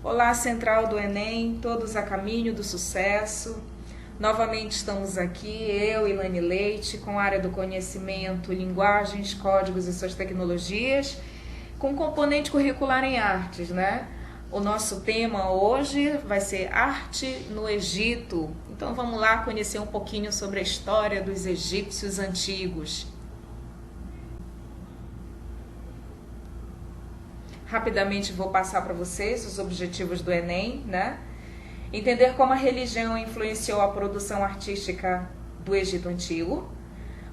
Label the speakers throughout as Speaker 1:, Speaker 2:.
Speaker 1: Olá, Central do Enem, todos a caminho do sucesso. Novamente estamos aqui, eu, Ilane Leite, com a área do conhecimento, linguagens, códigos e suas tecnologias, com componente curricular em artes, né? O nosso tema hoje vai ser arte no Egito. Então vamos lá conhecer um pouquinho sobre a história dos egípcios antigos. Rapidamente vou passar para vocês os objetivos do Enem, né? Entender como a religião influenciou a produção artística do Egito Antigo,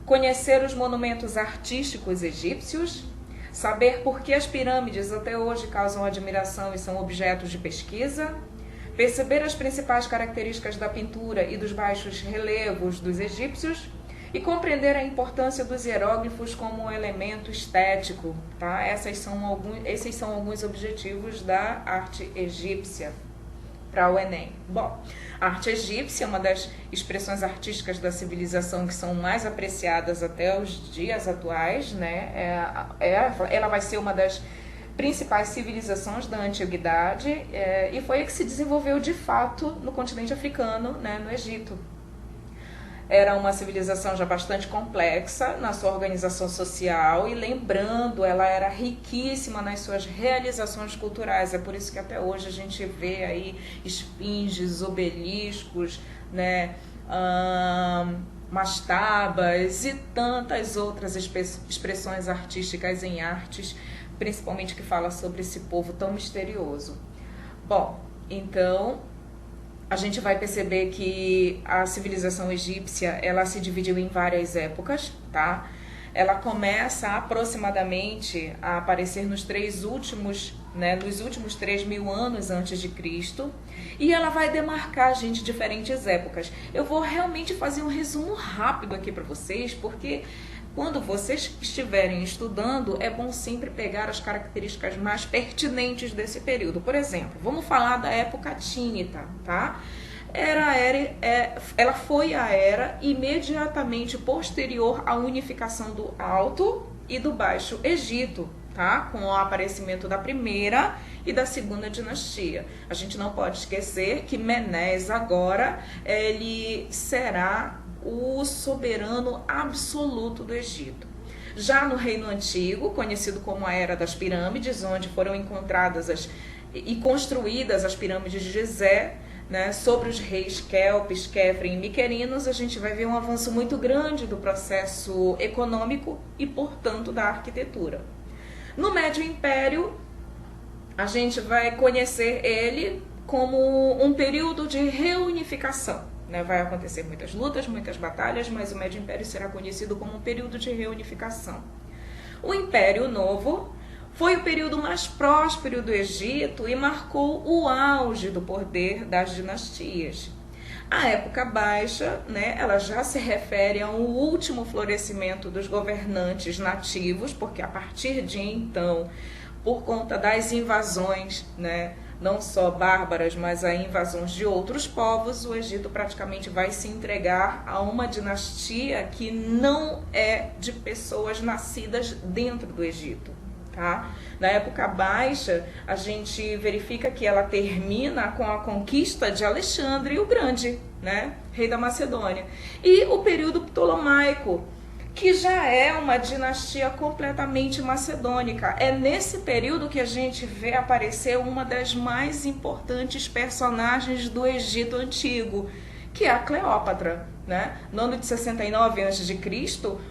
Speaker 1: conhecer os monumentos artísticos egípcios, saber por que as pirâmides até hoje causam admiração e são objetos de pesquisa, perceber as principais características da pintura e dos baixos relevos dos egípcios e compreender a importância dos hieróglifos como um elemento estético, tá? Esses são alguns objetivos da arte egípcia para o Enem. Bom, a arte egípcia é uma das expressões artísticas da civilização que são mais apreciadas até os dias atuais, né? Ela vai ser uma das principais civilizações da antiguidade e foi a que se desenvolveu de fato no continente africano, né, no Egito. Era uma civilização já bastante complexa na sua organização social e, lembrando, ela era riquíssima nas suas realizações culturais. É por isso que até hoje a gente vê aí esfinges, obeliscos, né, mastabas e tantas outras expressões artísticas em artes, principalmente que fala sobre esse povo tão misterioso. Bom, então a gente vai perceber que a civilização egípcia, ela se dividiu em várias épocas, tá? Ela começa aproximadamente a aparecer nos últimos 3.000 anos antes de Cristo, e ela vai demarcar, gente, diferentes épocas. Eu vou realmente fazer um resumo rápido aqui para vocês, porque quando vocês estiverem estudando, é bom sempre pegar as características mais pertinentes desse período. Por exemplo, vamos falar da época Tínita, tá? Ela foi a era imediatamente posterior à unificação do Alto e do Baixo Egito, tá? Com o aparecimento da primeira e da segunda dinastia. A gente não pode esquecer que Menes agora ele será o soberano absoluto do Egito. Já no Reino Antigo, conhecido como a Era das Pirâmides, onde foram encontradas e construídas as pirâmides de Gizé, né, sobre os reis Kelpis, Kefren e Miquerinos, a gente vai ver um avanço muito grande do processo econômico e, portanto, da arquitetura. No Médio Império, a gente vai conhecer ele como um período de reunificação. Vai acontecer muitas lutas, muitas batalhas, mas o Médio Império será conhecido como um período de reunificação. O Império Novo foi o período mais próspero do Egito e marcou o auge do poder das dinastias. A época baixa, né, ela já se refere ao último florescimento dos governantes nativos, porque a partir de então, por conta das invasões, né, não só bárbaras, mas a invasões de outros povos, o Egito praticamente vai se entregar a uma dinastia que não é de pessoas nascidas dentro do Egito, tá? Na época baixa, a gente verifica que ela termina com a conquista de Alexandre o Grande, né, rei da Macedônia, e o período ptolomaico, que já é uma dinastia completamente macedônica. É nesse período que a gente vê aparecer uma das mais importantes personagens do Egito Antigo, que é a Cleópatra, né? No ano de 69 a.C.,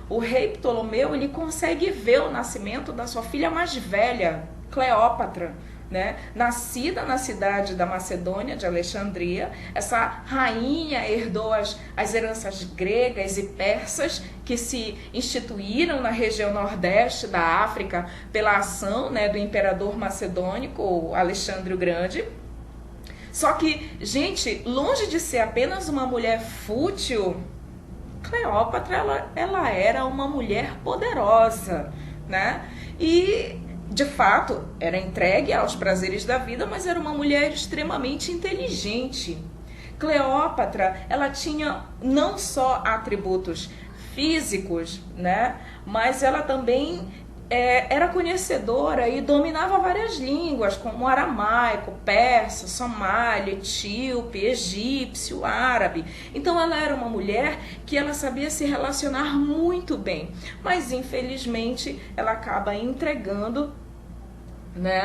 Speaker 1: o rei Ptolomeu ele consegue ver o nascimento da sua filha mais velha, Cleópatra, né? Nascida na cidade da Macedônia, de Alexandria. Essa rainha herdou as heranças gregas e persas que se instituíram na região nordeste da África pela ação, né, do imperador macedônico Alexandre o Grande. Só que, gente, longe de ser apenas uma mulher fútil, Cleópatra ela era uma mulher poderosa, né? E de fato, era entregue aos prazeres da vida, mas era uma mulher extremamente inteligente. Cleópatra, ela tinha não só atributos físicos, né, mas ela também era conhecedora e dominava várias línguas, como aramaico, persa, somali, etíope, egípcio, árabe. Então ela era uma mulher que ela sabia se relacionar muito bem, mas infelizmente ela acaba entregando, né,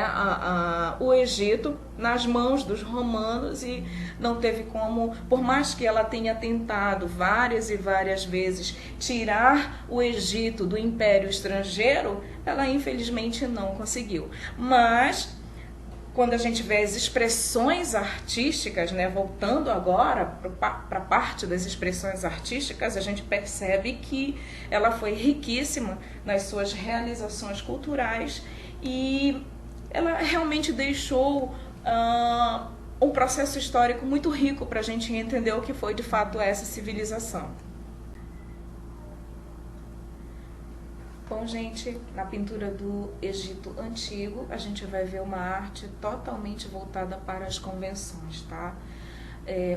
Speaker 1: o Egito nas mãos dos romanos e não teve como, por mais que ela tenha tentado várias e várias vezes tirar o Egito do império estrangeiro, ela infelizmente não conseguiu. Mas quando a gente vê as expressões artísticas, né, voltando agora para a parte das expressões artísticas, a gente percebe que ela foi riquíssima nas suas realizações culturais e ela realmente deixou um processo histórico muito rico para a gente entender o que foi de fato essa civilização. Bom, gente, na pintura do Egito Antigo, a gente vai ver uma arte totalmente voltada para as convenções, tá?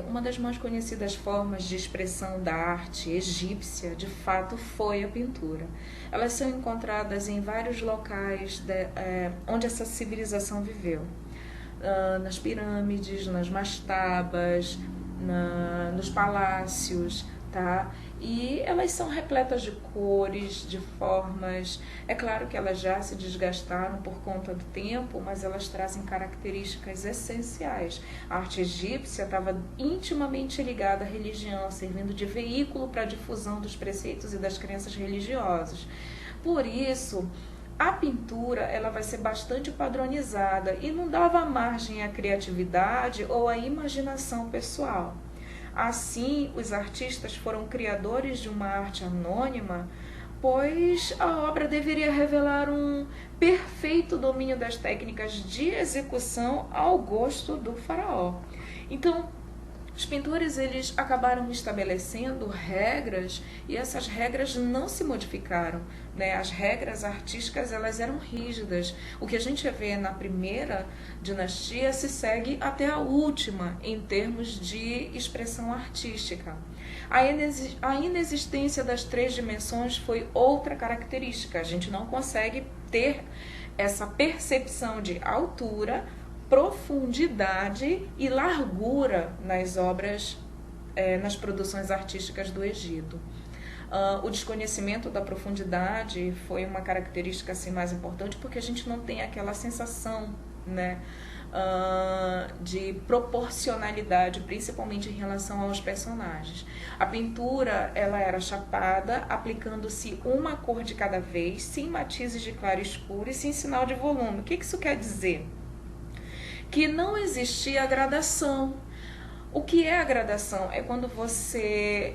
Speaker 1: Uma das mais conhecidas formas de expressão da arte egípcia, de fato, foi a pintura. Elas são encontradas em vários locais onde essa civilização viveu. Nas pirâmides, nas mastabas, nos palácios, tá? E elas são repletas de cores, de formas. É claro que elas já se desgastaram por conta do tempo, mas elas trazem características essenciais. A arte egípcia estava intimamente ligada à religião, servindo de veículo para a difusão dos preceitos e das crenças religiosas. Por isso, a pintura ela vai ser bastante padronizada e não dava margem à criatividade ou à imaginação pessoal. Assim, os artistas foram criadores de uma arte anônima, pois a obra deveria revelar um perfeito domínio das técnicas de execução ao gosto do faraó. Então, os pintores eles acabaram estabelecendo regras e essas regras não se modificaram, né? As regras artísticas elas eram rígidas. O que a gente vê na primeira dinastia se segue até a última em termos de expressão artística. A inexistência das 3 dimensões foi outra característica. A gente não consegue ter essa percepção de altura, profundidade e largura nas obras, nas produções artísticas do Egito. O desconhecimento da profundidade foi uma característica assim, mais importante porque a gente não tem aquela sensação, né, de proporcionalidade, principalmente em relação aos personagens. A pintura ela era chapada, aplicando-se uma cor de cada vez, sem matizes de claro e escuro e sem sinal de volume. O que isso quer dizer? Que não existia gradação. O que é a gradação? É quando você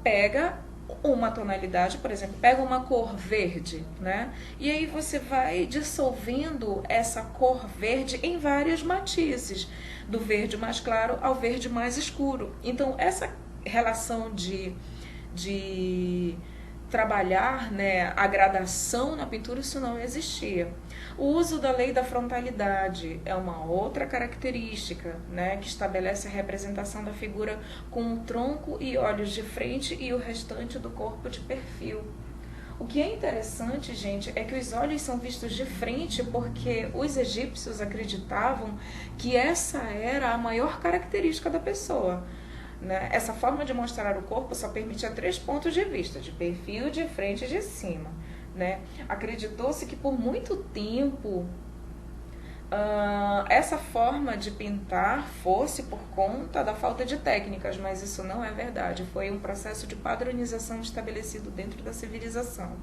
Speaker 1: pega uma tonalidade, por exemplo, pega uma cor verde, né? E aí você vai dissolvendo essa cor verde em vários matizes, do verde mais claro ao verde mais escuro. Então, essa relação de trabalhar, né, a gradação na pintura, isso não existia. O uso da lei da frontalidade é uma outra característica, né, que estabelece a representação da figura com o tronco e olhos de frente e o restante do corpo de perfil. O que é interessante, gente, é que os olhos são vistos de frente porque os egípcios acreditavam que essa era a maior característica da pessoa. Né? Essa forma de mostrar o corpo só permitia 3 pontos de vista, de perfil, de frente e de cima. Né? Acreditou-se que por muito tempo essa forma de pintar fosse por conta da falta de técnicas, mas isso não é verdade. Foi um processo de padronização estabelecido dentro da civilização.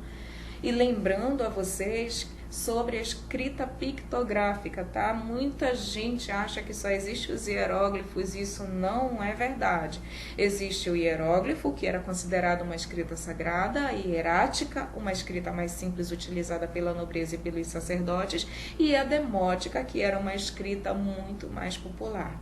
Speaker 1: E lembrando a vocês sobre a escrita pictográfica, tá? Muita gente acha que só existe os hieróglifos, e isso não é verdade. Existe o hieróglifo, que era considerado uma escrita sagrada, a hierática, uma escrita mais simples utilizada pela nobreza e pelos sacerdotes, e a demótica, que era uma escrita muito mais popular.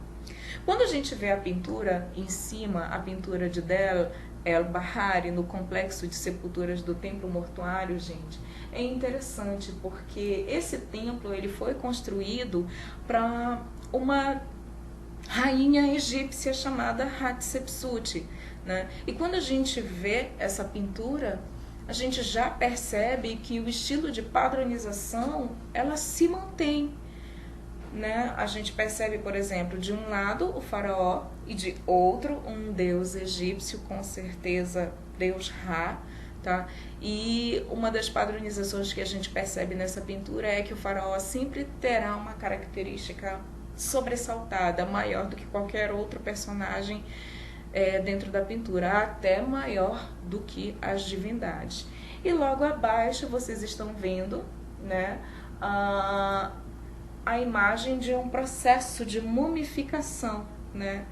Speaker 1: Quando a gente vê a pintura em cima, a pintura de Deir el-Bahari, no complexo de sepulturas do templo mortuário, gente, é interessante porque esse templo ele foi construído para uma rainha egípcia chamada Hatshepsut, né? E quando a gente vê essa pintura, a gente já percebe que o estilo de padronização, ela se mantém, né? A gente percebe, por exemplo, de um lado o faraó e de outro um deus egípcio, com certeza Deus Ra, tá? E uma das padronizações que a gente percebe nessa pintura é que o faraó sempre terá uma característica sobressaltada, maior do que qualquer outro personagem dentro da pintura, até maior do que as divindades. E logo abaixo vocês estão vendo, né, a imagem de um processo de mumificação, né?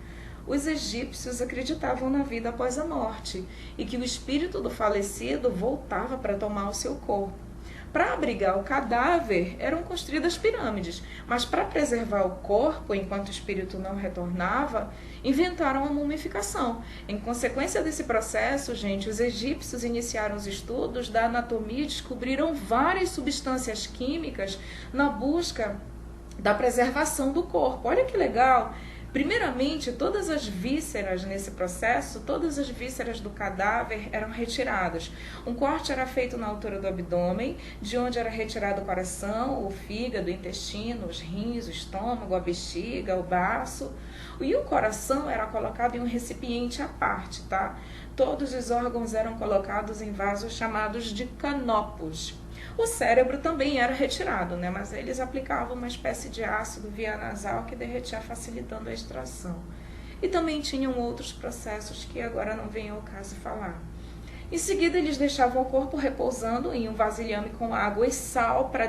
Speaker 1: Os egípcios acreditavam na vida após a morte e que o espírito do falecido voltava para tomar o seu corpo. Para abrigar o cadáver, eram construídas pirâmides, mas para preservar o corpo enquanto o espírito não retornava, inventaram a mumificação. Em consequência desse processo, gente, os egípcios iniciaram os estudos da anatomia e descobriram várias substâncias químicas na busca da preservação do corpo. Olha que legal! Primeiramente, todas as vísceras nesse processo, todas as vísceras do cadáver eram retiradas. Um corte era feito na altura do abdômen, de onde era retirado o coração, o fígado, o intestino, os rins, o estômago, a bexiga, o baço. E o coração era colocado em um recipiente à parte, tá? Todos os órgãos eram colocados em vasos chamados de canopos. O cérebro também era retirado, né? Mas eles aplicavam uma espécie de ácido via nasal que derretia, facilitando a extração. E também tinham outros processos que agora não vem ao caso falar. Em seguida, eles deixavam o corpo repousando em um vasilhame com água e sal para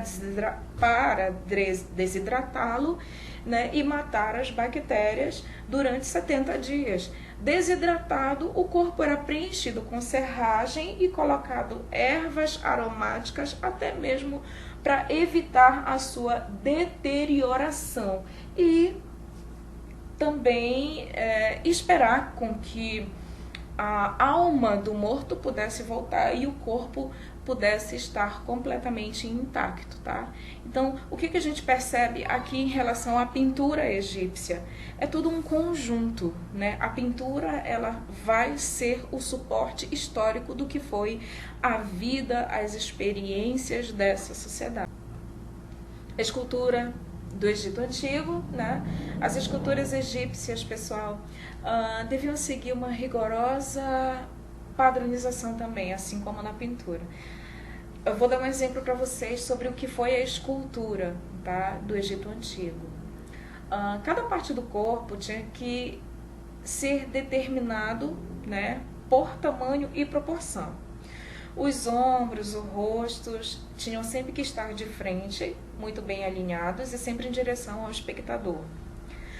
Speaker 1: desidratá-lo, né, e matar as bactérias durante 70 dias. Desidratado, o corpo era preenchido com serragem e colocado ervas aromáticas, até mesmo para evitar a sua deterioração. E também esperar com que a alma do morto pudesse voltar e o corpo pudesse estar completamente intacto, tá? Então, o que a gente percebe aqui em relação à pintura egípcia? É tudo um conjunto, né? A pintura, ela vai ser o suporte histórico do que foi a vida, as experiências dessa sociedade. A escultura do Egito Antigo, né? As esculturas egípcias, pessoal, deviam seguir uma rigorosa padronização também, assim como na pintura. Eu vou dar um exemplo para vocês sobre o que foi a escultura, tá, do Egito Antigo. Cada parte do corpo tinha que ser determinado, né, por tamanho e proporção. Os ombros, os rostos tinham sempre que estar de frente, muito bem alinhados e sempre em direção ao espectador.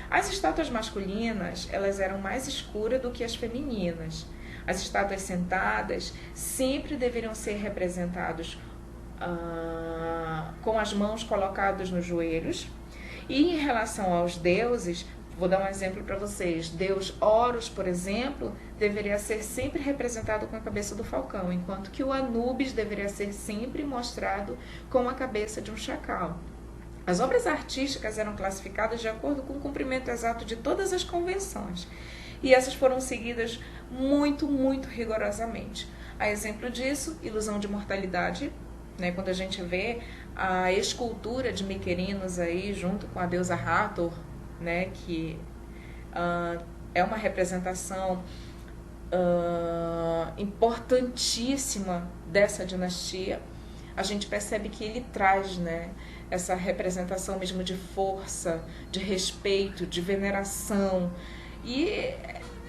Speaker 1: As estátuas masculinas, elas eram mais escuras do que as femininas. As estátuas sentadas sempre deveriam ser representadas com as mãos colocadas nos joelhos. E em relação aos deuses, vou dar um exemplo para vocês. Deus Horus, por exemplo, deveria ser sempre representado com a cabeça do falcão, enquanto que o Anubis deveria ser sempre mostrado com a cabeça de um chacal. As obras artísticas eram classificadas de acordo com o cumprimento exato de todas as convenções. E essas foram seguidas muito, muito rigorosamente. A exemplo disso, ilusão de mortalidade, né? Quando a gente vê a escultura de Miquerinos aí, junto com a deusa Hathor, né? Que é uma representação importantíssima dessa dinastia, a gente percebe que ele traz, né, essa representação mesmo de força, de respeito, de veneração, e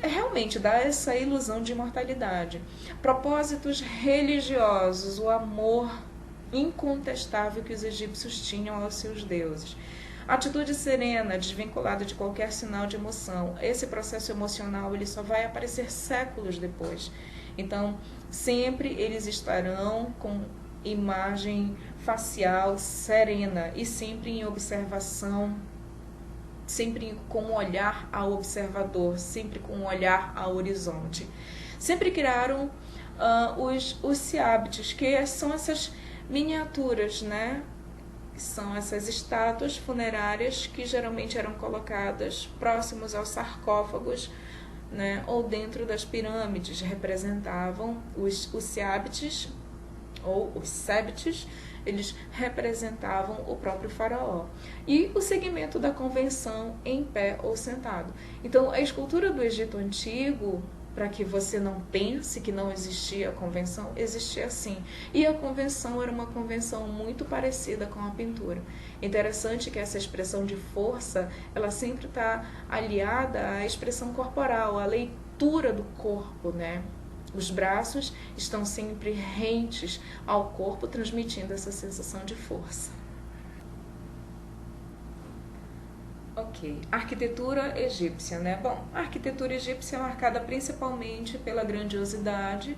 Speaker 1: realmente dá essa ilusão de imortalidade. Propósitos religiosos, o amor incontestável que os egípcios tinham aos seus deuses. Atitude serena, desvinculada de qualquer sinal de emoção. Esse processo emocional ele só vai aparecer séculos depois. Então, sempre eles estarão com imagem facial serena e sempre em observação, sempre com um olhar ao observador, sempre com um olhar ao horizonte. Sempre criaram os siábites, que são essas miniaturas, né? São essas estátuas funerárias que geralmente eram colocadas próximos aos sarcófagos, né? Ou dentro das pirâmides, representavam os siábites, ou os septes, eles representavam o próprio faraó. E o segmento da convenção em pé ou sentado. Então, a escultura do Egito Antigo, para que você não pense que não existia a convenção, existia sim. E a convenção era uma convenção muito parecida com a pintura. Interessante que essa expressão de força, ela sempre está aliada à expressão corporal, à leitura do corpo, né? Os braços estão sempre rentes ao corpo, transmitindo essa sensação de força. Ok, arquitetura egípcia, né? Bom, a arquitetura egípcia é marcada principalmente pela grandiosidade.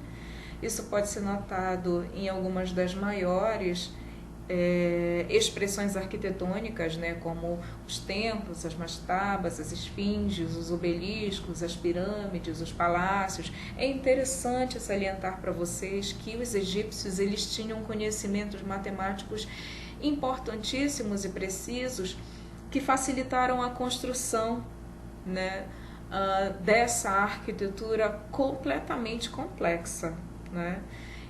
Speaker 1: Isso pode ser notado em algumas das maiores expressões arquitetônicas, né, como os templos, as mastabas, as esfinges, os obeliscos, as pirâmides, os palácios. É interessante salientar para vocês que os egípcios eles tinham conhecimentos matemáticos importantíssimos e precisos que facilitaram a construção, né, dessa arquitetura completamente complexa, né?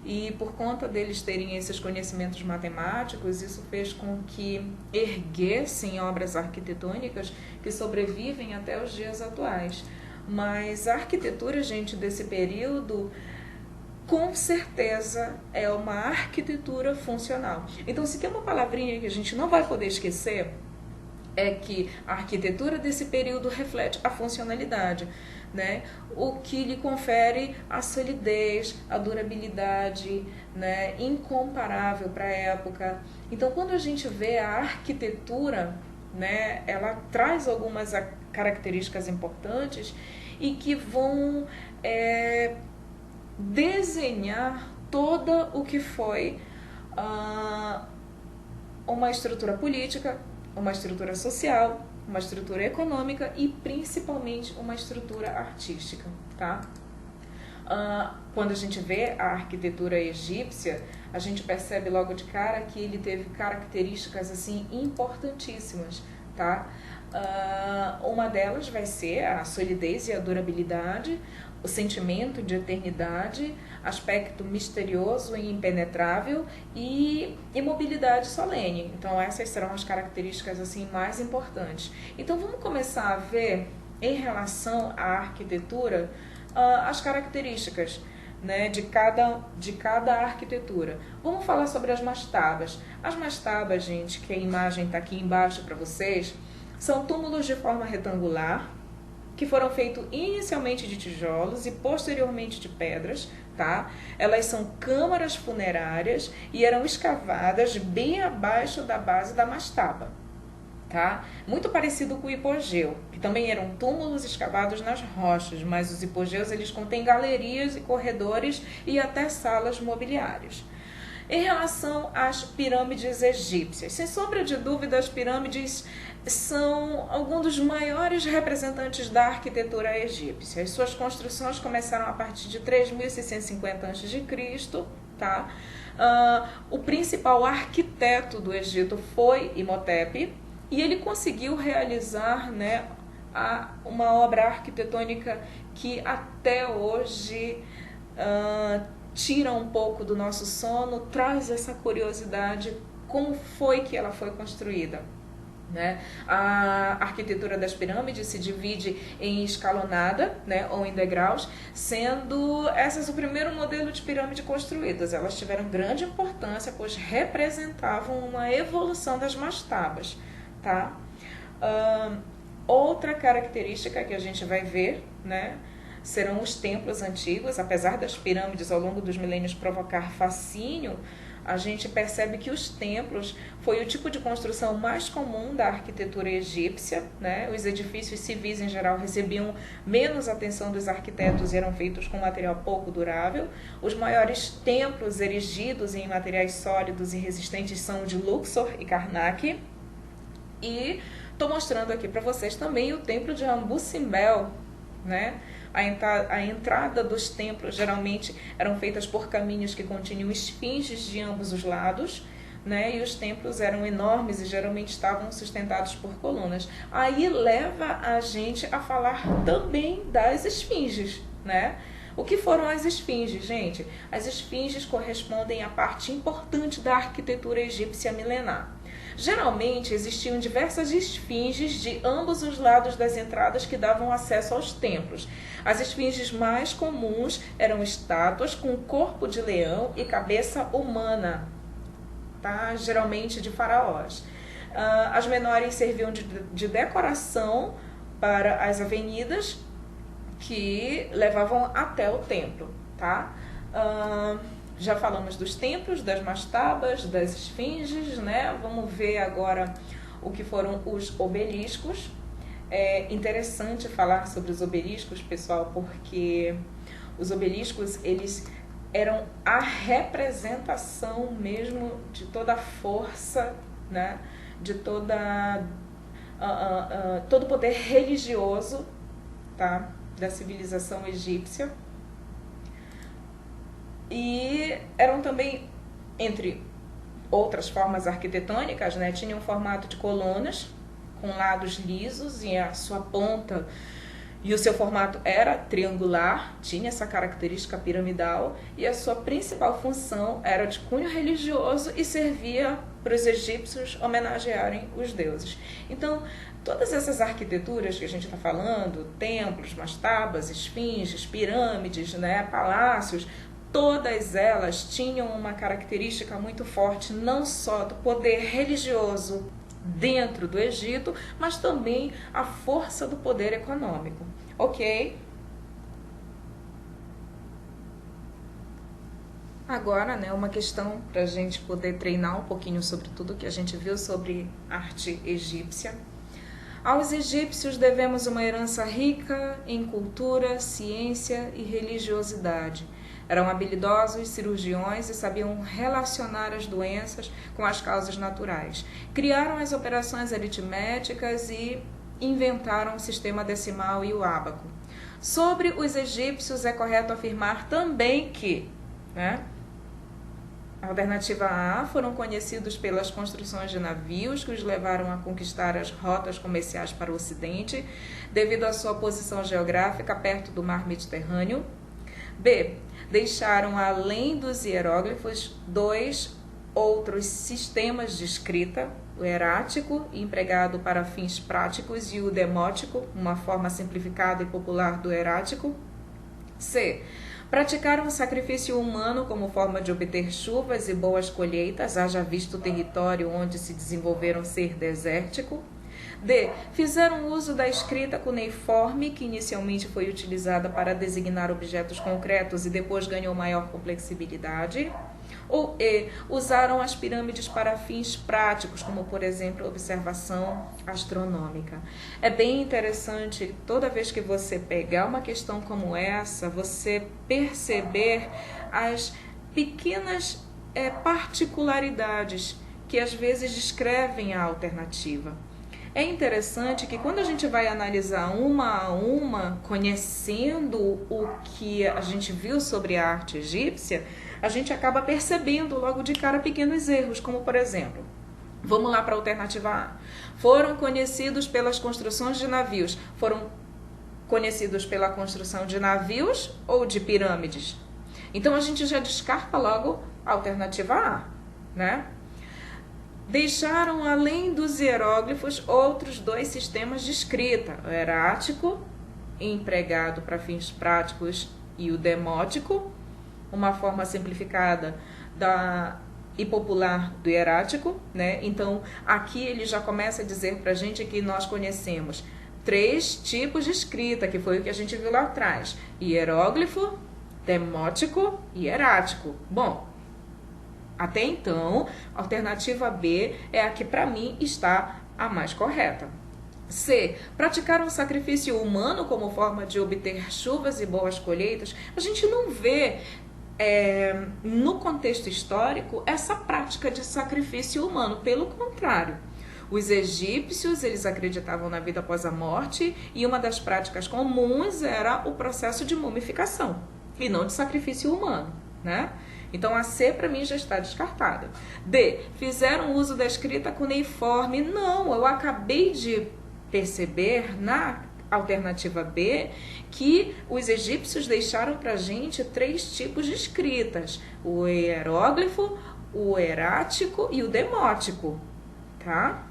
Speaker 1: E por conta deles terem esses conhecimentos matemáticos, isso fez com que erguessem obras arquitetônicas que sobrevivem até os dias atuais. Mas a arquitetura, gente, desse período, com certeza é uma arquitetura funcional. Então, se tem uma palavrinha que a gente não vai poder esquecer, é que a arquitetura desse período reflete a funcionalidade, né? O que lhe confere a solidez, a durabilidade, né? Incomparável para a época. Então, quando a gente vê a arquitetura, né? Ela traz algumas características importantes e que vão desenhar todo o que foi uma estrutura política, uma estrutura social, uma estrutura econômica e principalmente uma estrutura artística, tá? Quando a gente vê a arquitetura egípcia, a gente percebe logo de cara que ele teve características assim importantíssimas, tá? Uma delas vai ser a solidez e a durabilidade, o sentimento de eternidade, aspecto misterioso e impenetrável e imobilidade solene. Então essas serão as características assim mais importantes. Então vamos começar a ver em relação à arquitetura as características, né, de cada arquitetura. Vamos falar sobre as mastabas. As mastabas, gente, que a imagem está aqui embaixo para vocês, são túmulos de forma retangular, que foram feitos inicialmente de tijolos e posteriormente de pedras, tá? Elas são câmaras funerárias e eram escavadas bem abaixo da base da mastaba, tá? Muito parecido com o hipogeu, que também eram túmulos escavados nas rochas, mas os hipogeus eles contêm galerias e corredores e até salas mobiliárias. Em relação às pirâmides egípcias, sem sombra de dúvida, as pirâmides são alguns dos maiores representantes da arquitetura egípcia. As suas construções começaram a partir de 3.650 a.C., tá? O principal arquiteto do Egito foi Imhotep e ele conseguiu realizar, né, uma obra arquitetônica que até hoje tira um pouco do nosso sono, traz essa curiosidade, como foi que ela foi construída, né? A arquitetura das pirâmides se divide em escalonada, né, ou em degraus, sendo essas o primeiro modelo de pirâmide construídas. Elas tiveram grande importância, pois representavam uma evolução das mastabas, tá? Outra característica que a gente vai ver, né, serão os templos antigos. Apesar das pirâmides ao longo dos milênios provocar fascínio, a gente percebe que os templos foi o tipo de construção mais comum da arquitetura egípcia, né? Os edifícios civis em geral recebiam menos atenção dos arquitetos e eram feitos com material pouco durável. Os maiores templos erigidos em materiais sólidos e resistentes são o de Luxor e Karnak. E estou mostrando aqui para vocês também o templo de Ambu Simbel, né? A entrada dos templos geralmente eram feitas por caminhos que continham esfinges de ambos os lados, né? E os templos eram enormes e geralmente estavam sustentados por colunas. Aí leva a gente a falar também das esfinges, né? O que foram as esfinges, gente? As esfinges correspondem à parte importante da arquitetura egípcia milenar. Geralmente existiam diversas esfinges de ambos os lados das entradas que davam acesso aos templos. As esfinges mais comuns eram estátuas com corpo de leão e cabeça humana, tá? Geralmente de faraós. As menores serviam de decoração para as avenidas que levavam até o templo, tá? Já falamos dos templos, das mastabas, das esfinges, né? Vamos ver agora o que foram os obeliscos. É interessante falar sobre os obeliscos, pessoal, porque os obeliscos, eles eram a representação mesmo de toda a força, né? De todo o poder religioso, tá? Da civilização egípcia. E eram também, entre outras formas arquitetônicas, né, tinham um formato de colunas com lados lisos e a sua ponta e o seu formato era triangular, tinha essa característica piramidal, e a sua principal função era de cunho religioso e servia para os egípcios homenagearem os deuses. Então, todas essas arquiteturas que a gente está falando, templos, mastabas, esfinges, pirâmides, né, palácios, todas elas tinham uma característica muito forte, não só do poder religioso dentro do Egito, mas também a força do poder econômico, ok? Agora, né, uma questão para a gente poder treinar um pouquinho sobre tudo que a gente viu sobre arte egípcia. Aos egípcios devemos uma herança rica em cultura, ciência e religiosidade. Eram habilidosos cirurgiões e sabiam relacionar as doenças com as causas naturais. Criaram as operações aritméticas e inventaram o sistema decimal e o ábaco. Sobre os egípcios, é correto afirmar também que, né, a alternativa A, foram conhecidos pelas construções de navios que os levaram a conquistar as rotas comerciais para o Ocidente, devido à sua posição geográfica perto do mar Mediterrâneo. B, deixaram, além dos hieróglifos, 2 outros sistemas de escrita, o erático, empregado para fins práticos, e o demótico, uma forma simplificada e popular do erático. C, praticaram o sacrifício humano como forma de obter chuvas e boas colheitas, haja visto o território onde se desenvolveram ser desértico. D, fizeram uso da escrita cuneiforme, que inicialmente foi utilizada para designar objetos concretos e depois ganhou maior complexibilidade. Ou E, usaram as pirâmides para fins práticos, como por exemplo observação astronômica. É bem interessante, toda vez que você pegar uma questão como essa, você perceber as pequenas particularidades que às vezes descrevem a alternativa. É interessante que quando a gente vai analisar uma a uma, conhecendo o que a gente viu sobre a arte egípcia, a gente acaba percebendo logo de cara pequenos erros, como por exemplo, vamos lá para a alternativa A. Foram conhecidos pelas construções de navios. Foram conhecidos pela construção de navios ou de pirâmides? Então a gente já descarta logo a alternativa A, né? Deixaram, além dos hieróglifos, outros 2 sistemas de escrita, o erático, empregado para fins práticos, e o demótico, uma forma simplificada e popular do hierático, né? Então, aqui ele já começa a dizer para a gente que nós conhecemos 3 tipos de escrita, que foi o que a gente viu lá atrás: hieróglifo, demótico e hierático. Bom, até então, a alternativa B é a que para mim está a mais correta. C, praticaram o sacrifício humano como forma de obter chuvas e boas colheitas. A gente não vê no contexto histórico essa prática de sacrifício humano, pelo contrário. Os egípcios, eles acreditavam na vida após a morte, e uma das práticas comuns era o processo de mumificação, e não de sacrifício humano, né? Então a C para mim já está descartada. D, fizeram uso da escrita cuneiforme. Não, eu acabei de perceber na alternativa B, que os egípcios deixaram para a gente 3 tipos de escritas: o hieróglifo, o erático e o demótico, tá?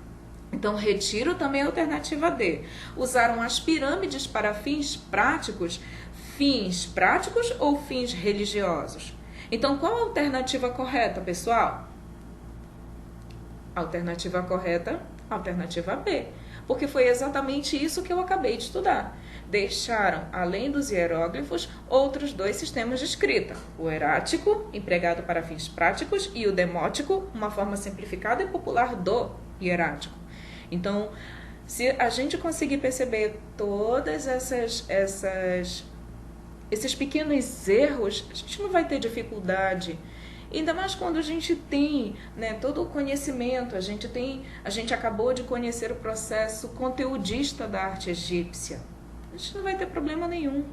Speaker 1: Então, retiro também a alternativa D. Usaram as pirâmides para fins práticos ou fins religiosos? Então, qual a alternativa correta, pessoal? Alternativa correta, alternativa B. Porque foi exatamente isso que eu acabei de estudar. Deixaram, além dos hieróglifos, outros 2 sistemas de escrita. O erático, empregado para fins práticos, e o demótico, uma forma simplificada e popular do hierático. Então, se a gente conseguir perceber todas esses pequenos erros, a gente não vai ter dificuldade. Ainda mais quando a gente tem, né, todo o conhecimento, a gente acabou de conhecer o processo conteudista da arte egípcia. A gente não vai ter problema nenhum.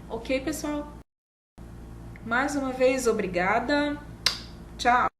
Speaker 1: Ok, pessoal? Mais uma vez, obrigada. Tchau!